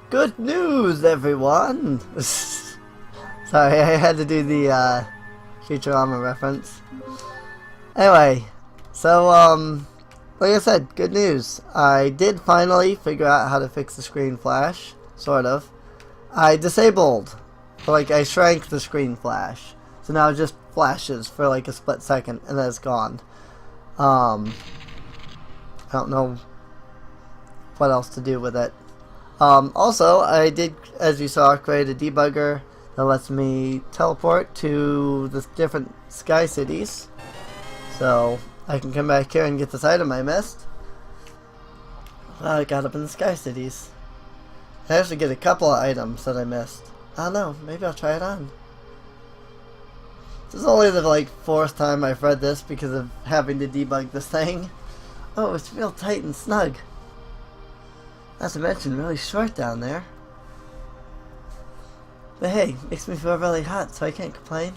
Good news, everyone! Sorry, I had to do the Futurama reference. Anyway, so like I said, good news. I did finally figure out how to fix the screen flash, sort of. I disabled, like I shrank the screen flash, so now it just flashes for like a split second and then it's gone. I don't know what else to do with it. Also, I did, as you saw, create a debugger that lets me teleport to the different sky cities. So I can come back here and get this item I missed. I got up in the sky cities. I actually get a couple of items that I missed. I don't know, maybe I'll try it on. This is only the like 4th time I've read this because of having to debug this thing. Oh, it's real tight and snug. Not to mention really short down there. But hey, makes me feel really hot, so I can't complain.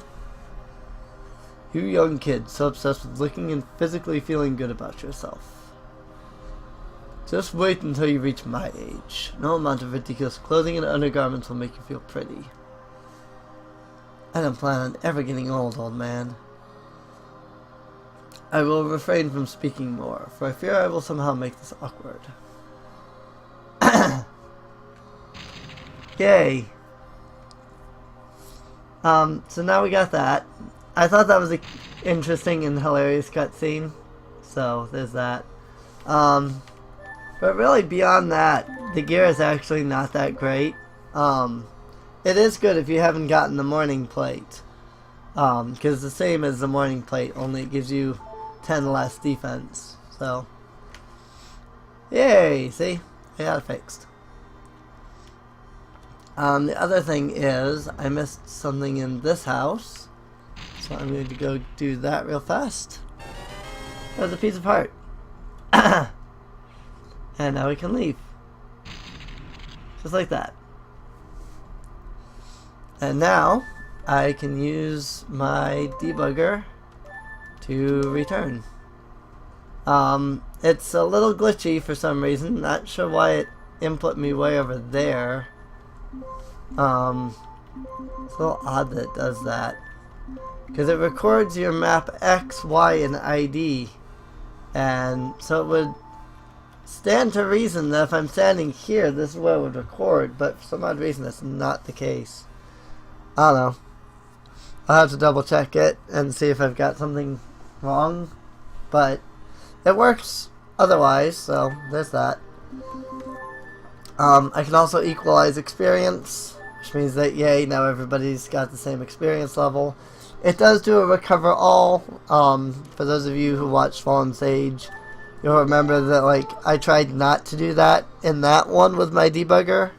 You young kids, so obsessed with looking and physically feeling good about yourself. Just wait until you reach my age. No amount of ridiculous clothing and undergarments will make you feel pretty. I don't plan on ever getting old man. I will refrain from speaking more, for I fear I will somehow make this awkward. Yay! So now we got that. I thought that was an interesting and hilarious cutscene, so there's that. But really beyond that, the gear is actually not that great. It is good if you haven't gotten the morning plate, because it's the same as the morning plate, only it gives you 10 less defense. So, yay! See, I got it fixed. The other thing is, I missed something in this house, so I'm going to go do that real fast. There's a piece of heart. And now we can leave. Just like that. And now, I can use my debugger to return. It's a little glitchy for some reason, not sure why it input me way over there. It's a little odd that it does that. Because it records your map X, Y, and ID. And so it would stand to reason that if I'm standing here, this is where it would record, but for some odd reason that's not the case. I don't know. I'll have to double check it and see if I've got something wrong. But it works otherwise, so there's that. I can also equalize experience, which means that, yay, now everybody's got the same experience level. It does do a recover all. For those of you who watched Fallen Sage, you'll remember that, like, I tried not to do that in that one with my debugger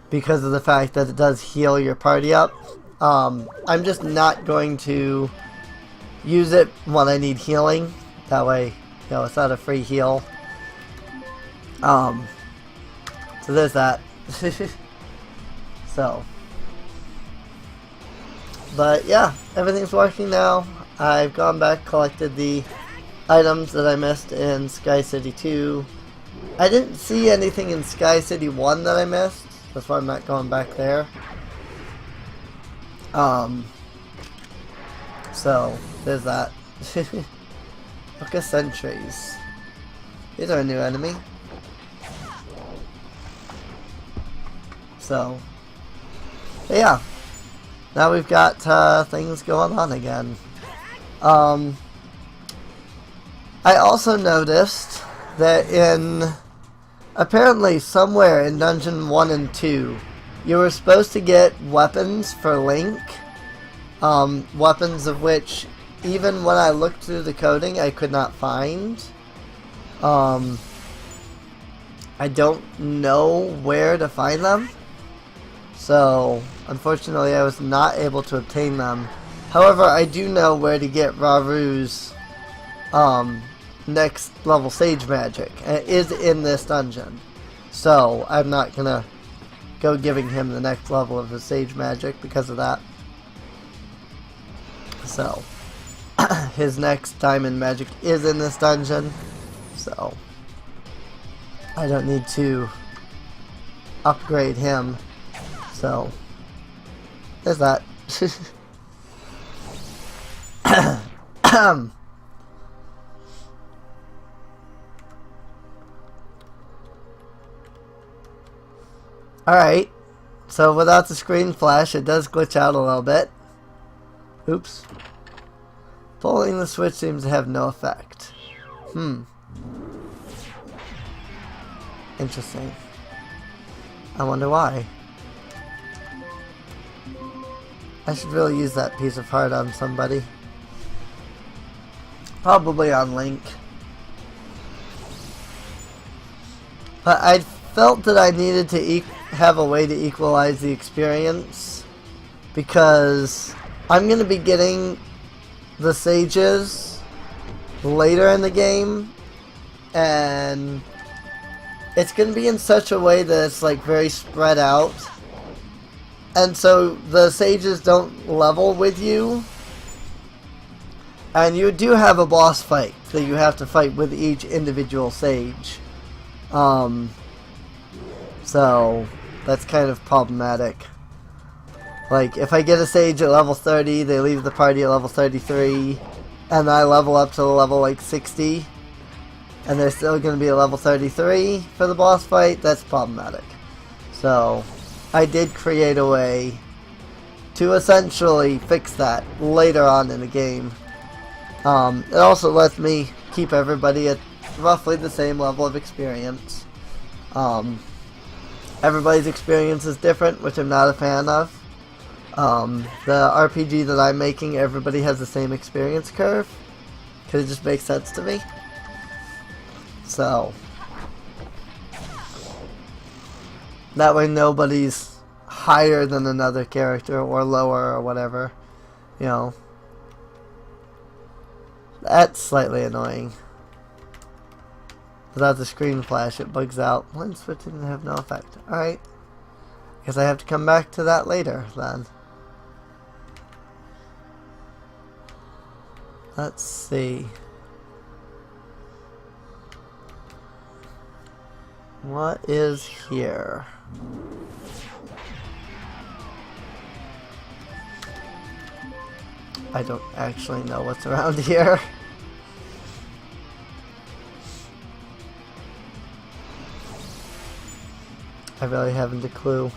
because of the fact that it does heal your party up. I'm just not going to use it when I need healing. That way, you know, it's not a free heal. So there's that. So. But yeah, everything's working now. I've gone back, collected the items that I missed in Sky City 2. I didn't see anything in Sky City 1 that I missed. That's why I'm not going back there. So, there's that. Look at sentries. These are a new enemy. So, yeah. Now we've got things going on again. I also noticed that apparently somewhere in Dungeon 1 and 2, you were supposed to get weapons for Link. Weapons of which, even when I looked through the coding, I could not find. I don't know where to find them. So, unfortunately, I was not able to obtain them. However, I do know where to get Raru's next level Sage Magic. And it is in this dungeon. So, I'm not gonna go giving him the next level of his Sage Magic because of that. So, his next Diamond Magic is in this dungeon. So, I don't need to upgrade him. So, there's that. Alright, so without the screen flash, it does glitch out a little bit. Oops. Pulling the switch seems to have no effect. Interesting. I wonder why. I should really use that piece of heart on somebody. Probably on Link. But I felt that I needed to have a way to equalize the experience, because I'm going to be getting the sages later in the game, and it's going to be in such a way that it's like very spread out, and so the sages don't level with you, and you do have a boss fight that you have to fight with each individual sage. So that's kind of problematic. Like, if I get a sage at level 30, they leave the party at level 33, and I level up to level like 60, and they're still going to be at level 33 for the boss fight, that's problematic. So I did create a way to essentially fix that later on in the game. It also lets me keep everybody at roughly the same level of experience. Everybody's experience is different, which I'm not a fan of. The RPG that I'm making, everybody has the same experience curve, because it just makes sense to me. So that way nobody's higher than another character or lower or whatever, you know. That's slightly annoying. Without the screen flash, it bugs out. Lens switch didn't have no effect. Alright. Guess I have to come back to that later, then. Let's see. What is here? I don't actually know what's around here. I really haven't a clue.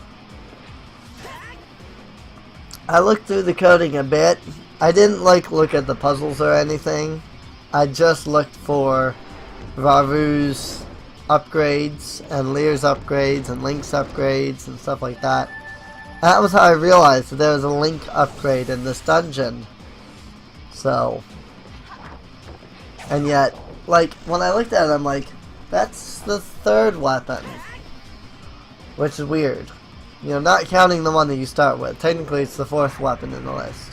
I looked through the coding a bit. I didn't look at the puzzles or anything. I just looked for Varu's upgrades and Lear's upgrades and Link's upgrades and stuff like that. And that was how I realized that there was a Link upgrade in this dungeon. So, and yet, like, when I looked at it, I'm like, that's the third weapon. Which is weird. You know, not counting the one that you start with. Technically, it's the fourth weapon in the list.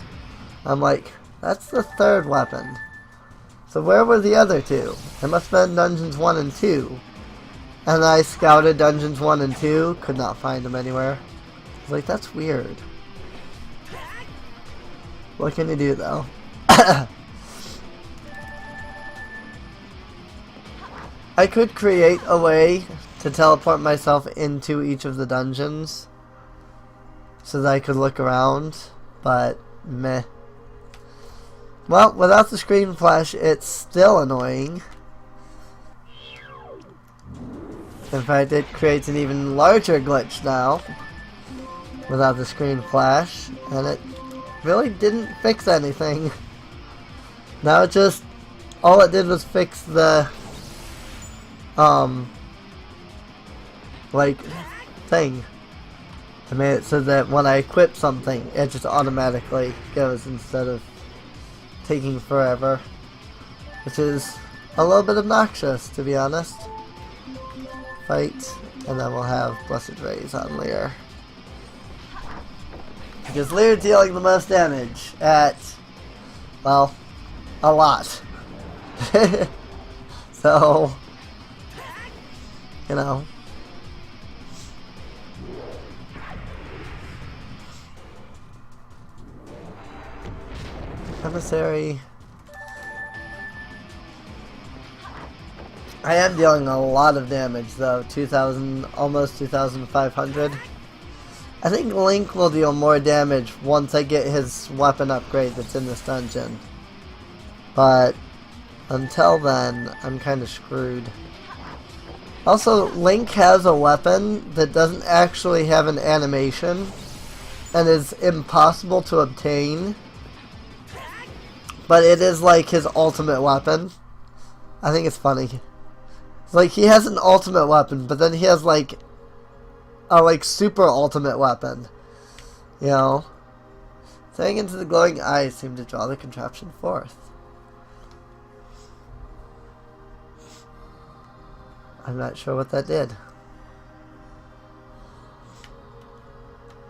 I'm like, that's the third weapon. So where were the other two? It must have been Dungeons 1 and 2. And I scouted Dungeons 1 and 2. Could not find them anywhere. I was like, that's weird. What can you do, though? I could create a way to teleport myself into each of the dungeons so that I could look around, but meh. Well, without the screen flash, it's still annoying. In fact, it creates an even larger glitch now without the screen flash, and it really didn't fix anything. Now it just, all it did was fix the like, thing. I made it so that when I equip something, it just automatically goes instead of taking forever. Which is a little bit obnoxious, to be honest. Fight, and then we'll have Blessed Rays on Lear. Because Lear's dealing the most damage at, well, a lot. So, you know. Emissary. I am dealing a lot of damage though, 2,000, almost 2,500. I think Link will deal more damage once I get his weapon upgrade that's in this dungeon. But until then, I'm kind of screwed. Also, Link has a weapon that doesn't actually have an animation and is impossible to obtain. But it is like his ultimate weapon. I think it's funny. It's like he has an ultimate weapon, but then he has like a super ultimate weapon. You know? Staring into the glowing eyes seem to draw the contraption forth. I'm not sure what that did.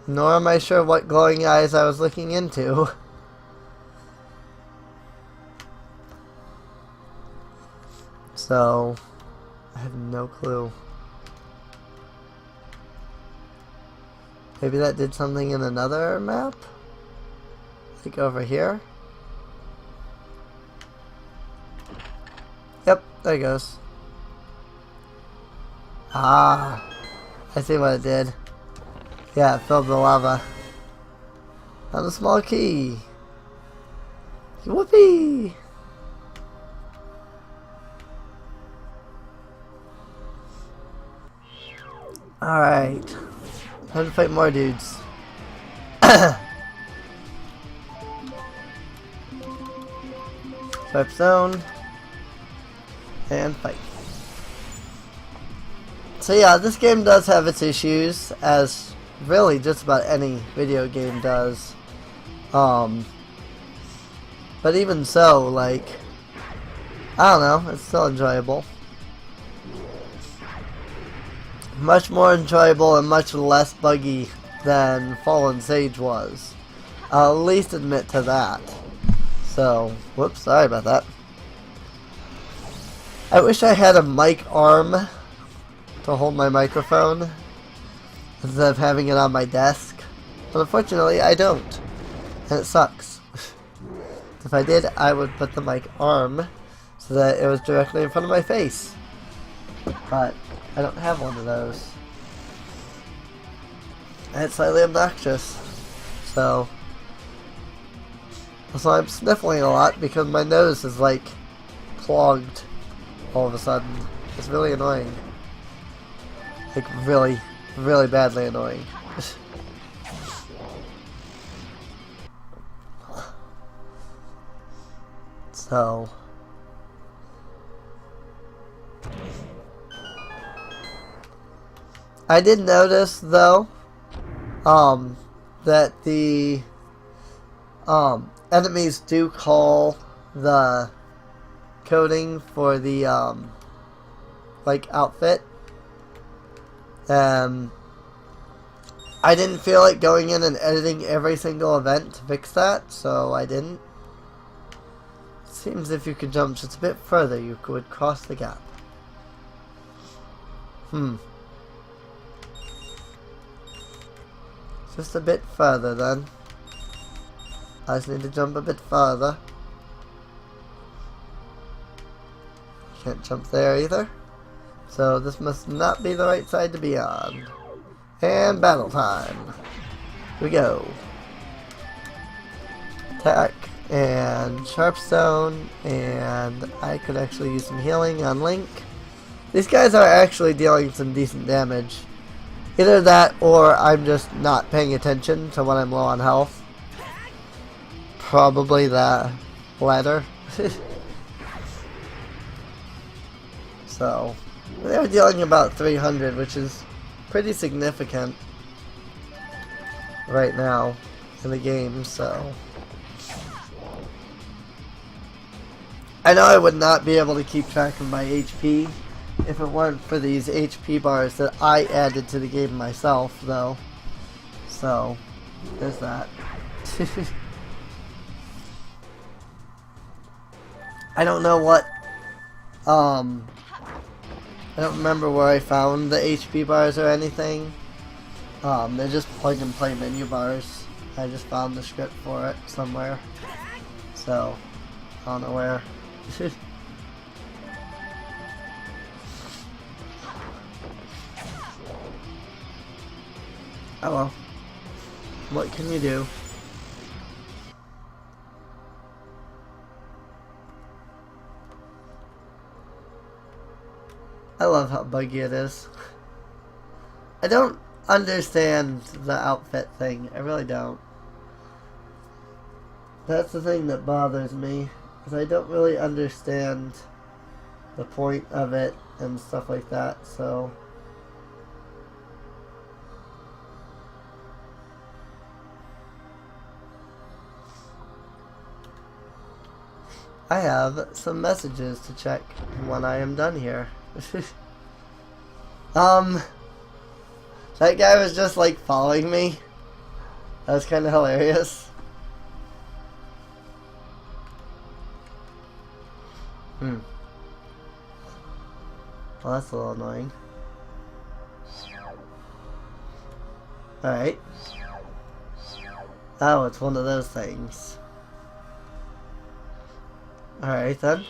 Nor am I sure what glowing eyes I was looking into. So, I have no clue. Maybe that did something in another map? Like over here? Yep, there it goes. Ah, I see what it did. Yeah, it filled the lava. Found a small key. Whoopee! Alright. Time to fight more dudes. Swipe zone. And fight. So yeah, this game does have its issues, as really just about any video game does. But even so, like, I don't know, it's still enjoyable. Much more enjoyable and much less buggy than Fallen Sage was. I'll at least admit to that. So, whoops, sorry about that. I wish I had a mic arm to hold my microphone instead of having it on my desk. But unfortunately, I don't. And it sucks. If I did, I would put the mic arm so that it was directly in front of my face. But I don't have one of those. And it's slightly obnoxious. So I'm sniffling a lot because my nose is like clogged all of a sudden. It's really annoying. Like really, really badly annoying. So I did notice though that the enemies do call the coding for the like outfit. I didn't feel like going in and editing every single event to fix that, so I didn't. Seems if you could jump just a bit further, you could cross the gap. Just a bit further then. I just need to jump a bit further. Can't jump there either. So this must not be the right side to be on. And battle time. Here we go. Attack and sharp stone, and I could actually use some healing on Link. These guys are actually dealing some decent damage. Either that or I'm just not paying attention to when I'm low on health. Probably the latter. So they're dealing about 300, which is pretty significant right now in the game, so I know I would not be able to keep track of my HP if it weren't for these HP bars that I added to the game myself, though. So there's that. I don't know what I don't remember where I found the HP bars or anything. They're just plug and play menu bars. I just found the script for it somewhere. So, I don't know where. Oh well. What can you do? I love how buggy it is. I don't understand the outfit thing. I really don't. That's the thing that bothers me, is I don't really understand the point of it and stuff like that, so... I have some messages to check when I am done here. That guy was just like following me. That was kind of hilarious. Well, that's a little annoying. Alright. Oh, it's one of those things. Alright then.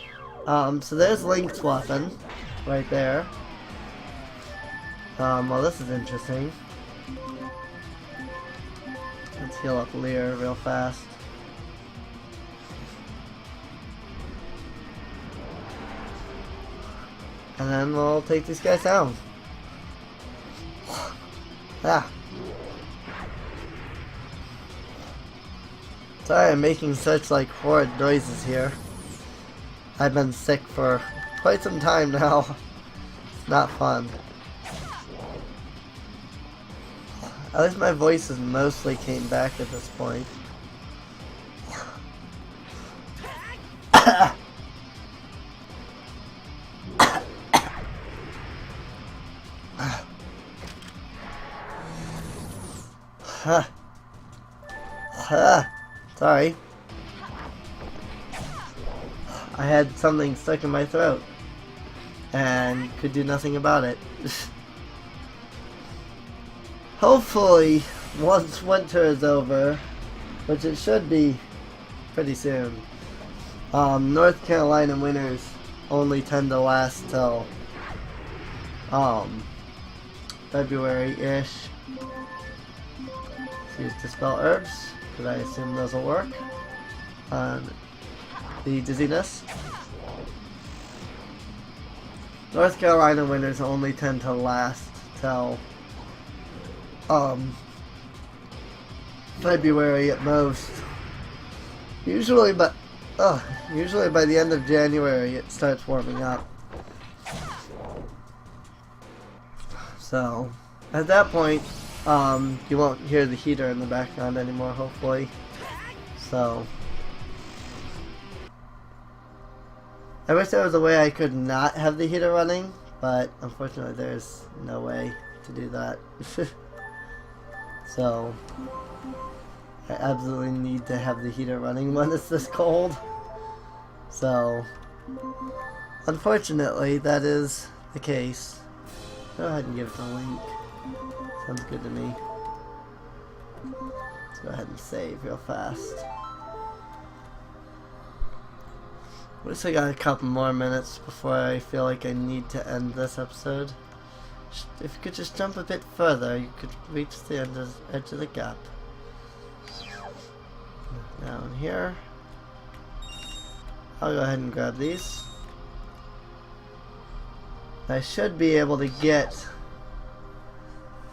So there's Link's weapon. Right there. Well, this is interesting. Let's heal up Lear real fast. And then we'll take these guys down. Ah. Sorry I'm making such like horrid noises here. I've been sick for quite some time now. It's not fun. At least my voice has mostly came back at this point. Sorry. I had something stuck in my throat and could do nothing about it. Hopefully, once winter is over, which it should be pretty soon, North Carolina winters only tend to last till February-ish. Use dispel herbs, because I assume those will work on the dizziness. North Carolina winters only tend to last till February at most. Usually by the end of January it starts warming up. So at that point, you won't hear the heater in the background anymore, hopefully. So I wish there was a way I could not have the heater running, but unfortunately there's no way to do that. So I absolutely need to have the heater running when it's this cold. So unfortunately that is the case. Go ahead and give it a link. Sounds good to me. Let's go ahead and save real fast. At least I got a couple more minutes before I feel like I need to end this episode. If you could just jump a bit further, you could reach the edge of the gap. Down here. I'll go ahead and grab these. I should be able to get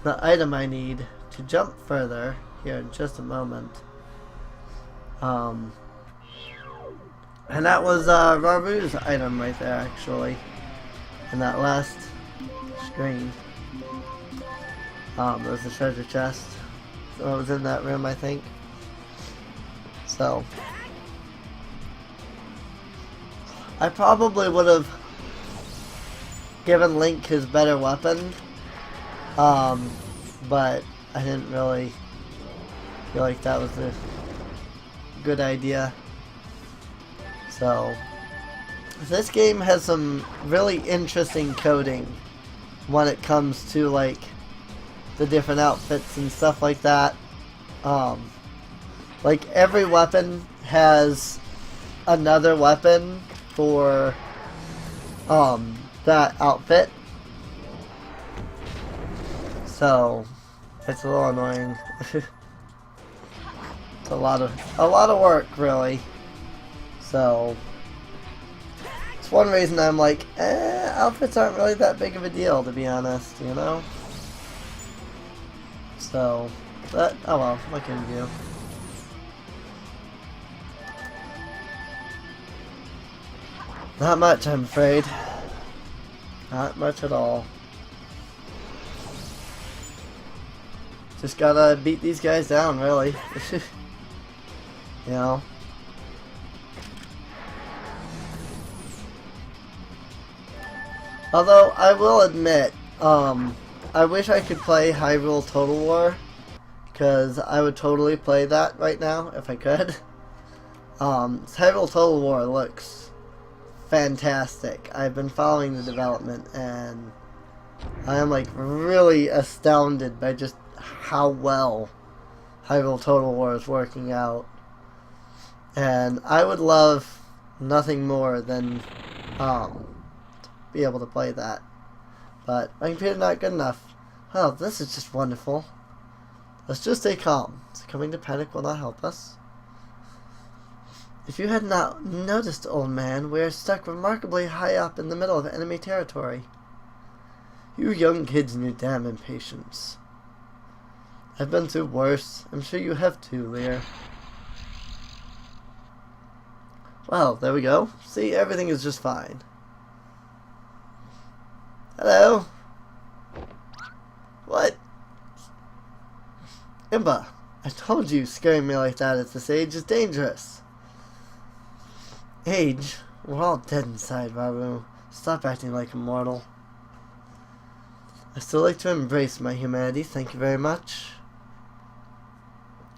the item I need to jump further here in just a moment. And that was Raru's item right there, actually, in that last screen. There's a treasure chest. So it was in that room, I think. So I probably would have given Link his better weapon, but I didn't really feel like that was a good idea. So this game has some really interesting coding when it comes to like the different outfits and stuff like that. Like every weapon has another weapon for that outfit. So It's a little annoying. It's a lot of work, really. So it's one reason I'm like, outfits aren't really that big of a deal, to be honest, you know? So, but, oh well, what can you do? Not much, I'm afraid. Not much at all. Just gotta beat these guys down, really. You know? Although, I will admit, I wish I could play Hyrule Total War, because I would totally play that right now, if I could. Hyrule Total War looks fantastic. I've been following the development, and I am, like, really astounded by just how well Hyrule Total War is working out. And I would love nothing more than, be able to play that. But my computer's not good enough. Well, this is just wonderful. Let's just stay calm. Succumbing to panic will not help us. If you had not noticed, old man, we are stuck remarkably high up in the middle of enemy territory. You young kids and your damn impatience. I've been through worse. I'm sure you have too, Lear. Well, there we go. See, everything is just fine. Hello? What? Impa, I told you scaring me like that at this age is dangerous. Age? We're all dead inside, Raru. Stop acting like a mortal. I still like to embrace my humanity, thank you very much.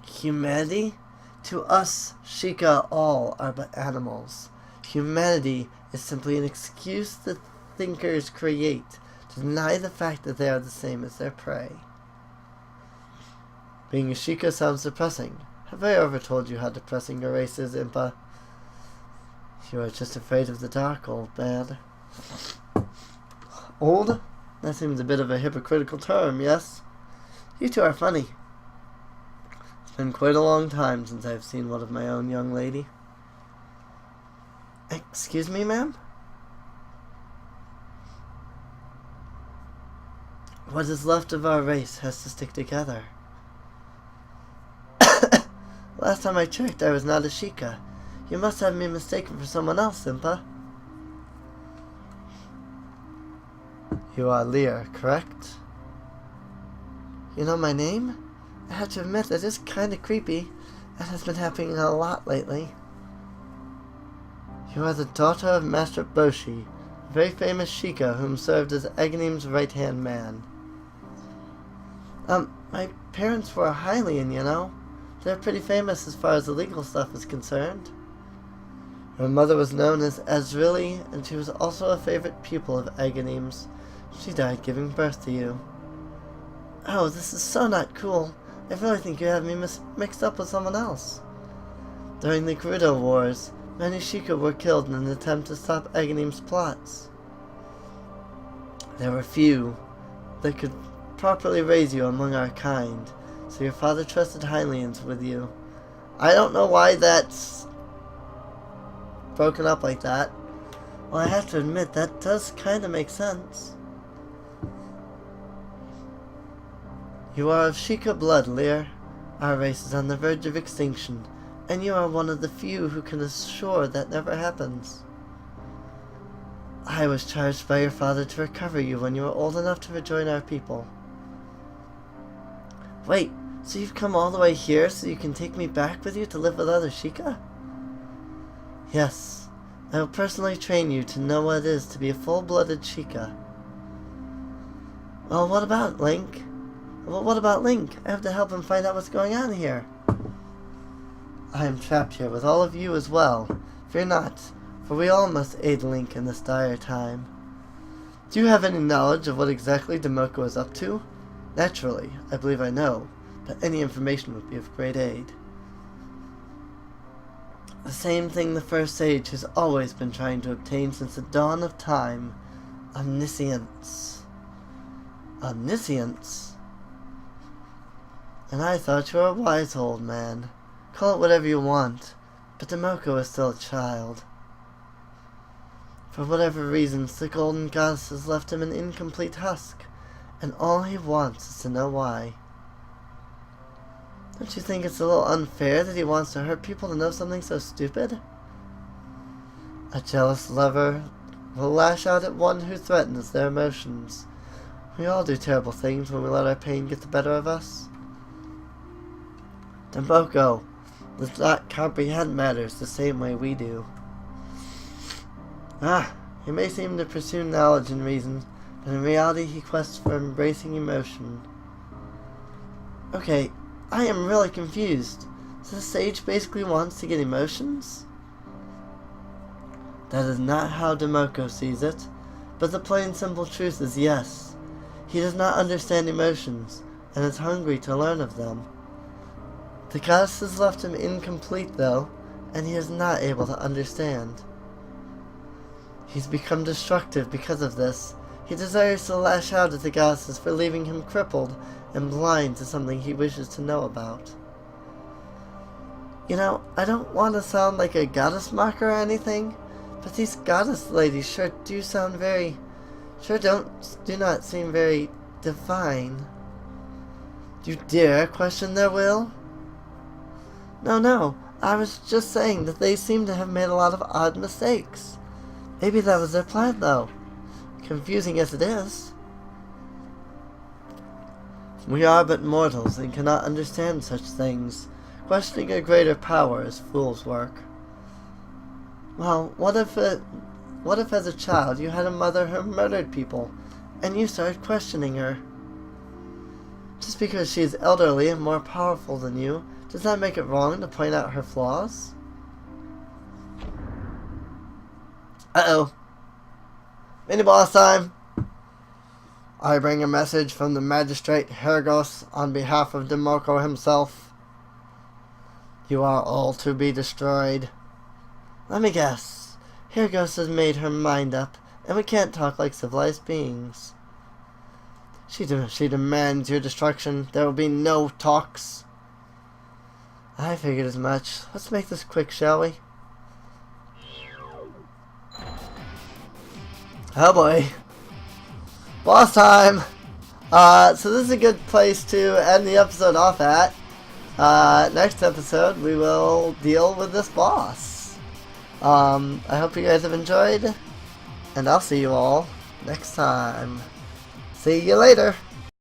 Humanity? To us, Sheikah, all are but animals. Humanity is simply an excuse that thinkers create to deny the fact that they are the same as their prey. Being a Sheikah sounds depressing. Have I ever told you how depressing your race is, Impa? You are just afraid of the dark, old man. Old? That seems a bit of a hypocritical term, yes? You two are funny. It's been quite a long time since I've seen one of my own young lady. Excuse me, ma'am? What is left of our race has to stick together. Last time I checked, I was not a Sheikah. You must have me mistaken for someone else, Impa. You are Lear, correct? You know my name? I have to admit that it's kind of creepy. That has been happening a lot lately. You are the daughter of Master Boshi, a very famous Sheikah whom served as Aghanim's right-hand man. My parents were a Hylian, you know. They're pretty famous as far as the legal stuff is concerned. Her mother was known as Azrili, and she was also a favorite pupil of Aghanim's. She died giving birth to you. Oh, this is so not cool. I really think you have me mixed up with someone else. During the Gerudo Wars, many Sheikah were killed in an attempt to stop Aghanim's plots. There were few that could properly raise you among our kind, so your father trusted Hylians with you. I don't know why that's broken up like that. Well, I have to admit, that does kind of make sense. You are of Sheikah blood, Lear. Our race is on the verge of extinction, and you are one of the few who can assure that never happens. I was charged by your father to recover you when you were old enough to rejoin our people. Wait, so you've come all the way here so you can take me back with you to live with other Sheikah? Yes, I will personally train you to know what it is to be a full-blooded Sheikah. Well, what about Link? Well, what about Link? I have to help him find out what's going on here. I am trapped here with all of you as well. Fear not, for we all must aid Link in this dire time. Do you have any knowledge of what exactly Demoko is up to? Naturally, I believe I know, but any information would be of great aid. The same thing the First Sage has always been trying to obtain since the dawn of time. Omniscience. Omniscience? And I thought you were a wise old man. Call it whatever you want, but Demoko is still a child. For whatever reasons, the golden goddess has left him an incomplete husk, and all he wants is to know why. Don't you think it's a little unfair that he wants to hurt people to know something so stupid? A jealous lover will lash out at one who threatens their emotions. We all do terrible things when we let our pain get the better of us. Demoko does not comprehend matters the same way we do. He may seem to pursue knowledge and reason, but in reality he quests for embracing emotion. Okay, I am really confused. So the sage basically wants to get emotions? That is not how Demoko sees it, but the plain simple truth is yes. He does not understand emotions, and is hungry to learn of them. The goddess has left him incomplete though, and he is not able to understand. He's become destructive because of this. He desires to lash out at the goddesses for leaving him crippled and blind to something he wishes to know about. You know, I don't want to sound like a goddess mocker or anything, but these goddess ladies sure do not seem very divine. Do you dare question their will? No, I was just saying that they seem to have made a lot of odd mistakes. Maybe that was their plan, though. Confusing as it is. We are but mortals and cannot understand such things. Questioning a greater power is fool's work. Well, what if as a child you had a mother who murdered people, and you started questioning her? Just because she is elderly and more powerful than you, does that make it wrong to point out her flaws? Uh-oh. Mini-boss time! I bring a message from the magistrate Hergos on behalf of Demoko himself. You are all to be destroyed. Let me guess. Hergos has made her mind up, and we can't talk like civilized beings. She demands your destruction. There will be no talks. I figured as much. Let's make this quick, shall we? Oh boy. Boss time! So this is a good place to end the episode off at. Next episode we will deal with this boss. I hope you guys have enjoyed, and I'll see you all next time. See you later!